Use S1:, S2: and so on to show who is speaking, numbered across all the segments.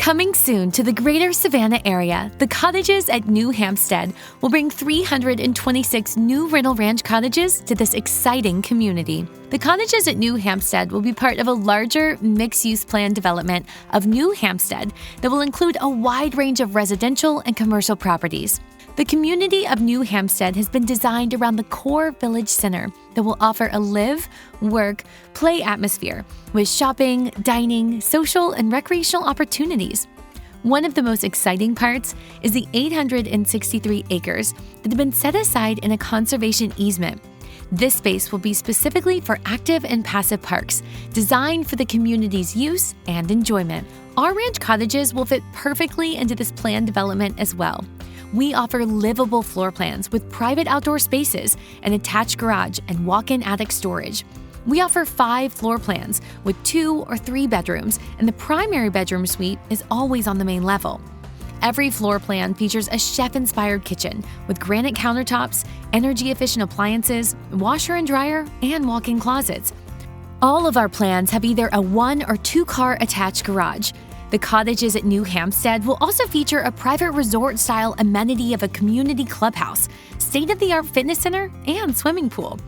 S1: Coming soon to the greater Savannah area, the Cottages at New Hampstead will bring 326 new rental ranch cottages to this exciting community. The Cottages at New Hampstead will be part of a larger mixed-use plan development of New Hampstead that will include a wide range of residential and commercial properties. The community of New Hampstead has been designed around the core village center that will offer a live, work, play atmosphere with shopping, dining, social, and recreational opportunities. One of the most exciting parts is the 863 acres that have been set aside in a conservation easement. This space will be specifically for active and passive parks, designed for the community's use and enjoyment. Our ranch cottages will fit perfectly into this planned development as well. We offer livable floor plans with private outdoor spaces, an attached garage, and walk-in attic storage. We offer 5 floor plans with 2 or 3 bedrooms, and the primary bedroom suite is always on the main level. Every floor plan features a chef-inspired kitchen with granite countertops, energy-efficient appliances, washer and dryer, and walk-in closets. All of our plans have either a 1 or 2 car attached garage. The Cottages at New Hampstead will also feature a private resort-style amenity of a community clubhouse, state-of-the-art fitness center, and swimming pool.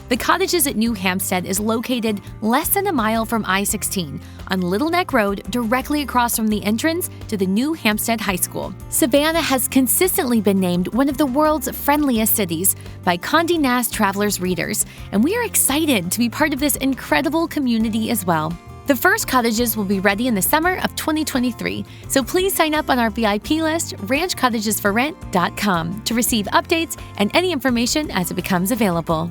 S1: The Cottages at New Hampstead is located less than a mile from I-16 on Little Neck Road, directly across from the entrance to the New Hampstead High School. Savannah has consistently been named one of the world's friendliest cities by Condé Nast Travelers readers, and we are excited to be part of this incredible community as well. The first cottages will be ready in the summer of 2023, so please sign up on our VIP list, ranchcottagesforrent.com, to receive updates and any information as it becomes available.